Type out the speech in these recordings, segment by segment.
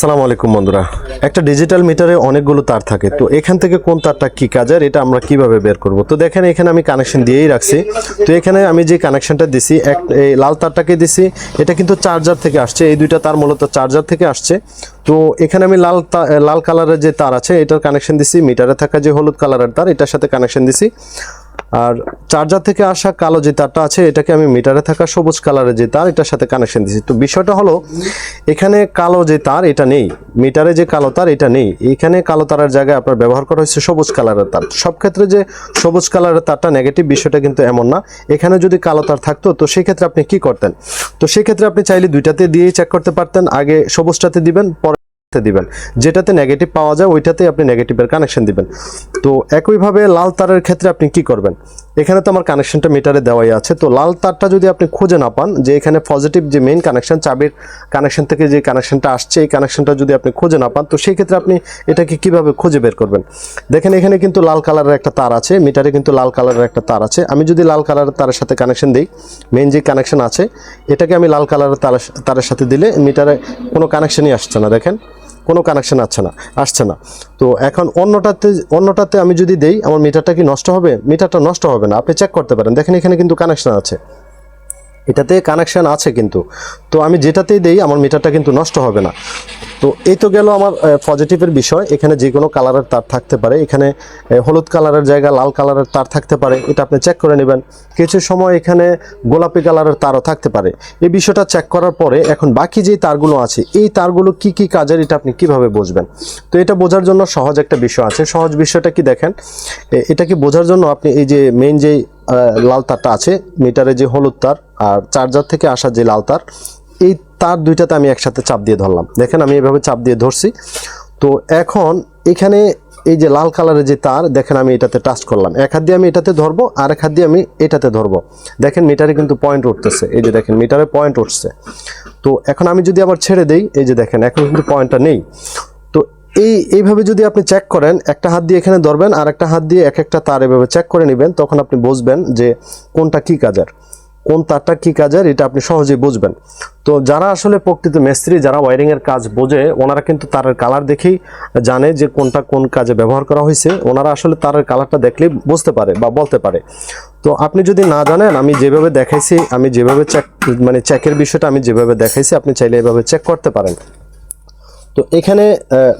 আসসালামু আলাইকুম বন্ধুরা, একটা ডিজিটাল মিটারে অনেকগুলো তার থাকে। তো এখান থেকে কোন তারটা কি কাজের এটা আমরা কিভাবে বের করব? তো দেখেন এখানে আমি কানেকশন দিয়েই রাখছি। তো এখানে আমি যে কানেকশনটা দিছি, এই লাল তারটাকে দিছি, এটা কিন্তু চার্জার থেকে আসছে। এই দুইটা তার মূলত চার্জার থেকে আসছে। তো এখানে আমি লাল কালারের যে তার আছে এটার কানেকশন দিছি, মিটারে থাকা যে হলুদ কালারের তার এটার সাথে কানেকশন দিছি। আর চার্জার থেকে আসা কালো যে তারটা আছে এটাকে আমি মিটারে থাকা সবুজ কালারের যে তার এটার সাথে কানেকশন দিছি। তো বিষয়টা হলো এখানে কালো যে তার এটা নেই, মিটারে যে কালো তার এটা নেই। এখানে কালো তারের জায়গায় আপনার ব্যবহার করা হয়েছে সবুজ কালারের তার। সব ক্ষেত্রে যে সবুজ কালারের তারটা নেগেটিভ বিষয়টা কিন্তু এমন না। এখানে যদি কালো তার থাকতো তো সেই ক্ষেত্রে আপনি কি করতেন? তো সেই ক্ষেত্রে আপনি চাইলে দুইটাতে দিয়েই চেক করতে পারতেন। আগে সবুজটাতে দিবেন, পরে দিবেন, যেটাতে নেগেটিভ পাওয়া যায় ওইটাতে আপনি নেগেটিভের কানেকশন দিবেন। তো একইভাবে লাল তারের ক্ষেত্রে আপনি কি করবেন? এখানে তো আমার কানেকশনটা মিটারে দেওয়াই আছে। তো লাল তারটা যদি আপনি খুঁজে না পান, যে এখানে পজিটিভ যে মেইন কানেকশন, চাবির কানেকশন থেকে যে কানেকশনটা আসছে এই কানেকশনটা যদি আপনি খুঁজে না পান, তো সেই ক্ষেত্রে আপনি এটাকে কিভাবে খুঁজে বের করবেন? দেখেন এখানে কিন্তু লাল কালারের একটা তার আছে, মিটারে কিন্তু লাল কালারের একটা তার আছে। আমি যদি লাল কালারের তারের সাথে কানেকশন দিই, মেইন যে কানেকশন আছে এটাকে আমি লাল কালারের তারের সাথে দিলে মিটারে কোনো কানেকশনই আসছে না। দেখেন কোনো কানেকশন আসছে না। তো এখন অন্যটাতে আমি যদি দেই, আমার মিটারটা কি নষ্ট হবে? মিটারটা নষ্ট হবে না, আপনি চেক করতে পারেন। দেখেন এখানে কিন্তু কানেকশন আছে, এটাতে কানেকশন আছে কিন্তু। তো আমি যেটাতেই দেই আমার মিটারটা কিন্তু নষ্ট হবে না। তো এই তো গেল আমার পজিটিভের বিষয়। এখানে যে কোনো কালারের তার থাকতে পারে, এখানে হলুদ কালারের জায়গা লাল কালারের তার থাকতে পারে, এটা আপনি চেক করে নেবেন। কিছু সময় এখানে গোলাপি কালারের তারও থাকতে পারে। এই বিষয়টা চেক করার পরে এখন বাকি যে তারগুলো আছে এই তারগুলো কি কি কাজের এটা আপনি কিভাবে বুঝবেন? তো এটা বোঝার জন্য সহজ একটা বিষয় আছে। সহজ বিষয়টা কি দেখেন, এটাকে বোঝার জন্য আপনি এই যে মেইন যে লাল তারটা আছে, মিটারে যে হলুদ তার আর চার্জার থেকে আসা যে লাল তার, এই তার দুইটাতে আমি একসাথে চাপ দিয়ে ধরলাম। দেখেন আমি এভাবে চাপ দিয়ে ধরছি। তো এখন এখানে এই যে লাল কালারের যে তার, দেখেন আমি এটাতে টাচ করলাম। এক হাত দিয়ে আমি এটাতে ধরবো, আর এক হাত দিয়ে আমি এটাতে ধরবো। দেখেন মিটারে কিন্তু পয়েন্ট উঠতেছে, এই যে দেখেন মিটারে পয়েন্ট উঠছে। তো এখন আমি যদি আবার ছেড়ে দেই, এই যে দেখেন এখন কিন্তু পয়েন্টটা নেই। তো এইভাবে যদি আপনি চেক করেন, একটা হাত দিয়ে এখানে ধরবেন আর একটা হাত দিয়ে এক একটা তার এভাবে চেক করে নেবেন, তখন আপনি বুঝবেন যে কোনটা কি কাজের, কোন তারটা কি কাজের, এটা আপনি সহজেই বুঝবেন। তো যারা আসলে প্রকৃত মিস্ত্রি, যারা ওয়্যারিং এর কাজ বোঝে, ওনারা কিন্তু তারের কালার দেখেই জানে যে কোনটা কোন কাজে ব্যবহার করা হয়েছে। ওনারা আসলে তারের কালারটা দেখলেই বুঝতে পারে বা বলতে পারে। তো আপনি যদি না জানেন, আমি যেভাবে দেখাইছি, আমি যেভাবে চেকের বিষয়টা আমি যেভাবে দেখাইছি, আপনি চাইলে এভাবে চেক করতে পারেন। তো এখানে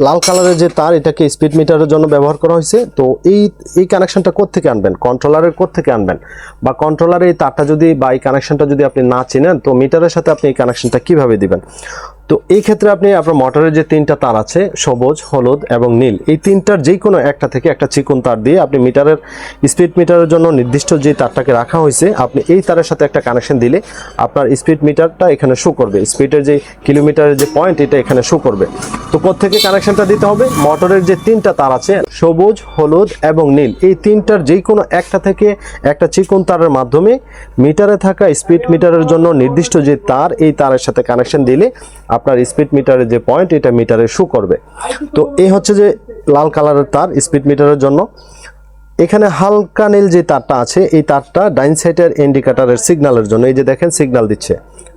লাল কালারের যে তার, এটাকে স্পিড মিটারের জন্য ব্যবহার করা হয়েছে। তো এই কানেকশনটা কোত্থেকে আনবেন, কন্ট্রোলারের কোত্থেকে আনবেন, বা কন্ট্রোলারে এই তারটা যদি বা এই কানেকশনটা যদি আপনি না চিনেন, তো মিটারের সাথে আপনি এই কানেকশনটা কিভাবে দিবেন? তো এই ক্ষেত্রে আপনি আপনার মোটরের যে তিনটা তার আছে, সবুজ, হলুদ এবং নীল, এই তিনটার যে কোনো একটা থেকে একটা চিকন তার দিয়ে আপনি মিটারের স্পিড মিটারের জন্য নির্দিষ্ট যে তারটাকে রাখা হয়েছে, আপনি এই তারের সাথে একটা কানেকশন দিলে আপনার স্পিড মিটারটা এখানে শো করবে। স্পিডের যে কিলোমিটারের যে পয়েন্ট এটা এখানে শো করবে। তো কোত্থেকে কানেকশনটা দিতে হবে? মোটরের যে তিনটা তার আছে, সবুজ, হলুদ এবং নীল, এই তিনটার যে কোনো একটা থেকে একটা চিকন তারের মাধ্যমে মিটারে থাকা স্পিড মিটারের জন্য নির্দিষ্ট যে তার, এই তারের সাথে কানেকশন দিলে আপনার স্পিড মিটারের যে পয়েন্ট এটা মিটারে শো করবে। তো এই হচ্ছে যে লাল কালারের তার স্পিড মিটারের জন্য। এখানে হালকা নীল যে তারটা আছে, এই তারটা ডাইন সাইডের ইন্ডিকেটরের সিগন্যালের জন্য। এই যে দেখেন সিগন্যাল দিচ্ছে,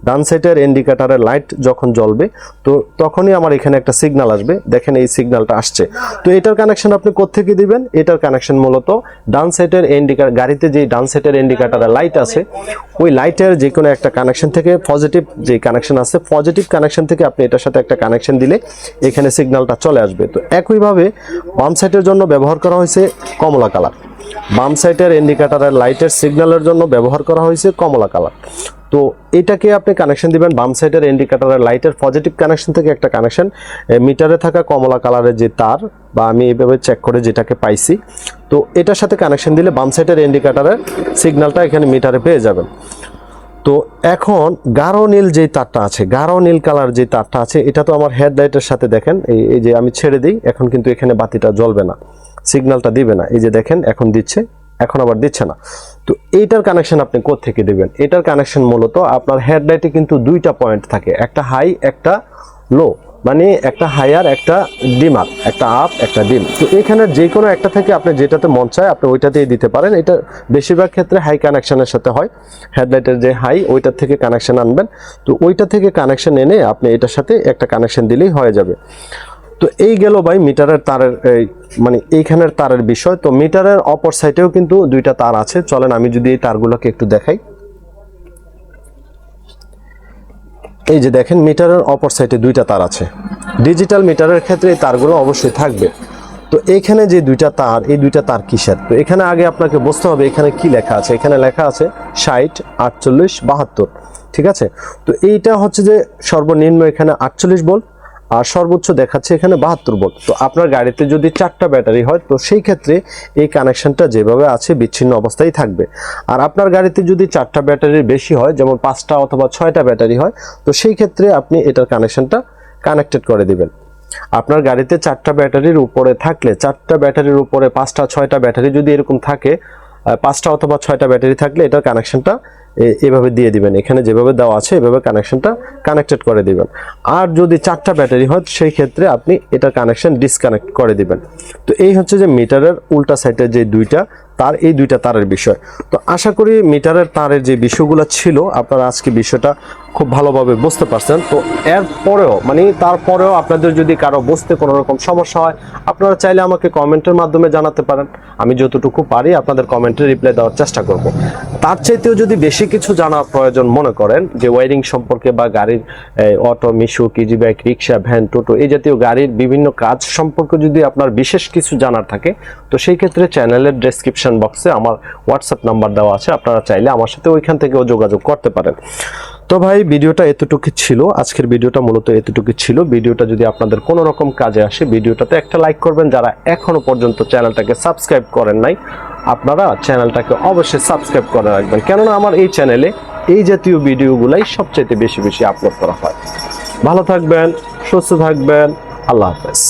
ডান সাইডের ইন্ডিকেটরের লাইট যখন জ্বলবে তো তখনই আমার এখানে একটা সিগন্যাল আসবে। দেখেন এই সিগন্যালটা আসছে। তো এটার কানেকশন আপনি কোত্থেকে দিবেন? এটার কানেকশন মূলত ডান সাইডের ইন্ডিকেটর, গাড়িতে যে ডান সাইডের ইন্ডিকেটরের লাইট আছে ওই লাইটের যে কোনো একটা কানেকশন থেকে, পজিটিভ যে কানেকশন আছে, পজিটিভ কানেকশন থেকে আপনি এটার সাথে একটা কানেকশন দিলে এখানে সিগন্যালটা চলে আসবে। তো একইভাবে বাম সাইডের জন্য ব্যবহার করা হয়েছে কমলা কালার, বাম সাইডের ইন্ডিকেটরের লাইটের সিগন্যালের জন্য ব্যবহার করা হয়েছে কমলা কালার। তো এটাকে আপনি কানেকশন দিবেন বাম সাইডের ইন্ডিকেটরের লাইটের পজিটিভ কানেকশন থেকে একটা কানেকশন, মিটারে থাকা কমলা কালারের যে তার, বা আমি এইভাবে চেক করে যেটাকে পাইছি, তো এটার সাথে কানেকশন দিলে বাম সাইডের ইন্ডিকেটরের সিগন্যালটা এখানে মিটারে পেয়ে যাবেন। তো এখন গাঢ় নীল যে তারটা আছে, গাঢ় নীল কালার যে তারটা আছে, এটা তো আমার হেডলাইটের সাথে দেখেন, এই যে আমি ছেড়ে দিই এখন কিন্তু এখানে বাতিটা জ্বলবে না, সিগন্যালটা দিবে না। এই যে দেখেন এখন দিচ্ছে, এখন আবার দিচ্ছে না। তো এইটার কানেকশন আপনি কোত্থেকে দিবেন? এটার কানেকশন মূলত আপনার হেডলাইটে কিন্তু দুইটা পয়েন্ট থাকে, একটা হাই একটা লো। মানে একটা হায়ার একটা ডিমার, একটা আপ একটা ডিম। তো এখানে যে কোনো একটা থেকে আপনি যেটাতে মন চায় আপনি ওইটাতেই দিতে পারেন। এটা বেশিরভাগ ক্ষেত্রে হাই কানেকশনের সাথে হয়, হেডলাইটের যে হাই ওইটার থেকে কানেকশন আনবেন। তো ওইটা থেকে কানেকশন এনে আপনি এটার সাথে একটা কানেকশন দিলেই হয়ে যাবে। তো এই গেল ভাই মিটারের তারের মানে এইখানের তারের বিষয়। তো মিটারের অপর সাইডেও কিন্তু দুইটা তার আছে, চলেন আমি যদি এই তারগুলোকে একটু দেখাই। এই যে দেখেন মিটারের অপর সাইডে দুইটা তার আছে। ডিজিটাল মিটারের ক্ষেত্রে এই তারগুলো অবশ্যই থাকবে। তো এইখানে যে দুইটা তার, এই দুইটা তার কিসের? তো এখানে আগে আপনাকে বুঝতে হবে এখানে কি লেখা আছে। এখানে লেখা আছে 60, 48, 72, ঠিক আছে। তো এইটা হচ্ছে যে সর্বনিম্ন এখানে 48 ভোল্ট আর সর্বোচ্চ দেখাচ্ছে এখানে 72 ভোল্ট। তো আপনার গাড়িতে যদি 4টা ব্যাটারি হয় তো সেই ক্ষেত্রে এই কানেকশনটা যেভাবে আছে বিচ্ছিন্ন অবস্থায় থাকবে। আর আপনার গাড়িতে যদি 4টা ব্যাটারির বেশি হয়, যেমন 5টা অথবা 6টা ব্যাটারি হয়, তো সেই ক্ষেত্রে আপনি এটার কানেকশনটা কানেক্টেড করে দিবেন। আপনার গাড়িতে 4টা ব্যাটারির উপরে থাকলে, 4টা ব্যাটারির উপরে 5টা 6টা ব্যাটারি যদি এরকম থাকে, 5টা অথবা 6টা ব্যাটারি থাকলে এটার কানেকশনটা এভাবে দিয়ে দিবেন। এখানে যেভাবে দেওয়া আছে এভাবে কানেকশনটা কানেক্টেড করে দিবেন। আর যদি 4টা ব্যাটারি হয় সেই ক্ষেত্রে আপনি এটা কানেকশন ডিসকানেক্ট করে দিবেন। তো এই হচ্ছে যে মিটারের উল্টা সাইডে যে দুইটা তার, এই দুইটা তারের বিষয়। তো আশা করি মিটারের তারের যে বিষয়গুলো ছিল আপনারা আজকে বিষয়টা খুব ভালোভাবে বুঝতে পারছেন। তো এরপরেও মানে তারপরেও আপনাদের যদি কারো বুঝতে কোনো রকম সমস্যা হয় আপনারা চাইলে আমাকে কমেন্টের মাধ্যমে জানাতে পারেন। আমি যতটুকু পারি আপনাদের কমেন্টে রিপ্লাই দেওয়ার চেষ্টা করব। তার চাইতেও যদি বেশি কিছু জানার প্রয়োজন মনে করেন, যে ওয়ারিং সম্পর্কে বা গাড়ির অটো, মিশুক, ইজি বাইক, রিক্সা, ভ্যান, টোটো এই জাতীয় গাড়ির বিভিন্ন কাজ সম্পর্কে যদি আপনার বিশেষ কিছু জানার থাকে, তো সেই ক্ষেত্রে চ্যানেলের ডেসক্রিপশন বক্সে আমার হোয়াটসঅ্যাপ নাম্বার দেওয়া আছে, আপনারা চাইলে আমার সাথে ওইখান থেকেও যোগাযোগ করতে পারেন। তো ভাই ভিডিওটা এতটুকু ছিল, আজকের ভিডিওটা মূলত এতটুকু ছিল। ভিডিওটা যদি আপনাদের কোনো রকম কাজে আসে ভিডিওটাতে একটা লাইক করবেন। যারা এখনো পর্যন্ত চ্যানেলটাকে সাবস্ক্রাইব করেন নাই আপনারা চ্যানেলটাকে অবশ্যই সাবস্ক্রাইব করে রাখবেন, কেননা আমার এই চ্যানেলে এই জাতীয় ভিডিওগুলাই সবচেয়ে বেশি আপলোড করা হয়। ভালো থাকবেন, সুস্থ থাকবেন, আল্লাহ হাফেজ।